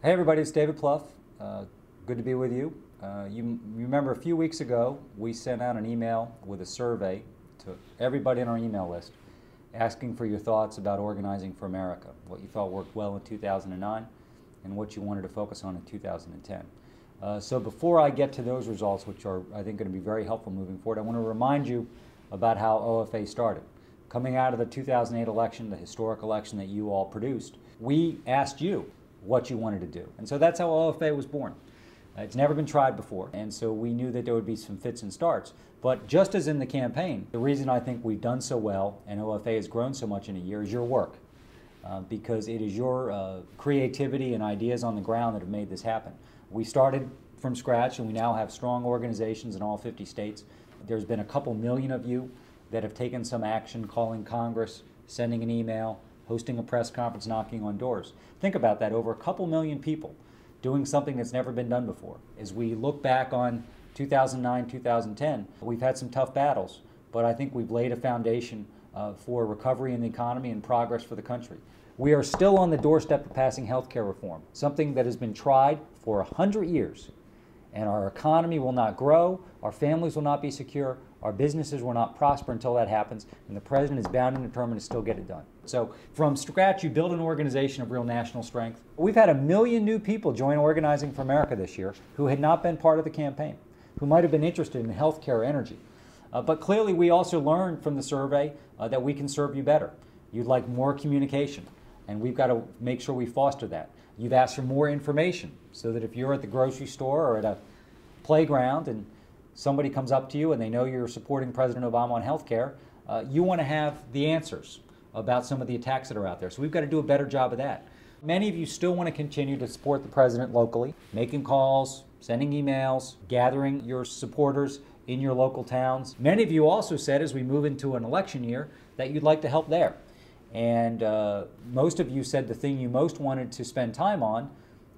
Hey everybody, it's David Plouffe. Good to be with you. You remember a few weeks ago we sent out an email with a survey to everybody on our email list asking for your thoughts about organizing for America, what you felt worked well in 2009 and what you wanted to focus on in 2010. So before I get to those results, which are I think going to be very helpful moving forward, I want to remind you about how OFA started. Coming out of the 2008 election, the historic election that you all produced, we asked you what you wanted to do. And so that's how OFA was born. It's never been tried before, and so we knew that there would be some fits and starts. But just as in the campaign, the reason I think we've done so well and OFA has grown so much in a year is your work, because it is your creativity and ideas on the ground that have made this happen. We started from scratch and we now have strong organizations in all 50 states. There's been a couple million of you that have taken some action, calling Congress, sending an email, hosting a press conference, knocking on doors. Think about that, over a couple million people doing something that's never been done before. As we look back on 2009, 2010, we've had some tough battles, but I think we've laid a foundation for recovery in the economy and progress for the country. We are still on the doorstep of passing health care reform, something that has been tried for 100 years. And our economy will not grow, our families will not be secure, our businesses will not prosper until that happens, and the president is bound and determined to still get it done. So from scratch, you build an organization of real national strength. We've had 1 million new people join Organizing for America this year who had not been part of the campaign, who might have been interested in healthcare or energy. But clearly we also learned from the survey that we can serve you better. You'd like more communication, and we've got to make sure we foster that. You've asked for more information so that if you're at the grocery store or at a playground and somebody comes up to you and they know you're supporting President Obama on health care, you want to have the answers about some of the attacks that are out there. So we've got to do a better job of that. Many of you still want to continue to support the president locally, making calls, sending emails, gathering your supporters in your local towns. Many of you also said as we move into an election year that you'd like to help there. And most of you said the thing you most wanted to spend time on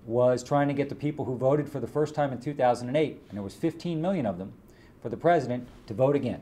was trying to get the people who voted for the first time in 2008, and there was 15 million of them, for the president to vote again.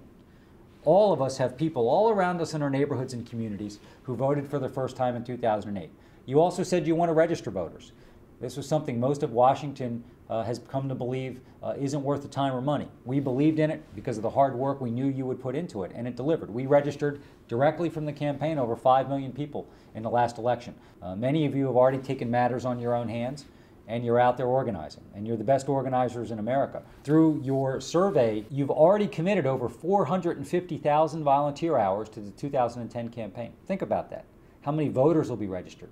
All of us have people all around us in our neighborhoods and communities who voted for the first time in 2008. You also said you want to register voters. This was something most of Washington has come to believe isn't worth the time or money. We believed in it because of the hard work we knew you would put into it, and it delivered. We registered directly from the campaign over 5 million people in the last election. Many of you have already taken matters on your own hands, and you're out there organizing, and you're the best organizers in America. Through your survey, you've already committed over 450,000 volunteer hours to the 2010 campaign. Think about that. How many voters will be registered?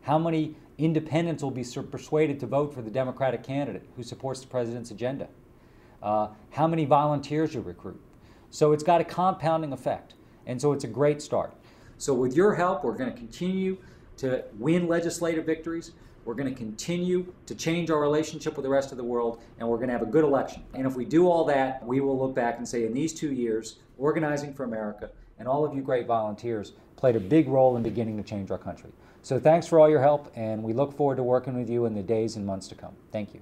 How many independents will be persuaded to vote for the Democratic candidate who supports the president's agenda? How many volunteers you recruit? So it's got a compounding effect, and so it's a great start. So with your help, we're going to continue to win legislative victories. We're going to continue to change our relationship with the rest of the world, and we're going to have a good election. And if we do all that, we will look back and say in these 2 years, Organizing for America and all of you great volunteers played a big role in beginning to change our country. So thanks for all your help, and we look forward to working with you in the days and months to come. Thank you.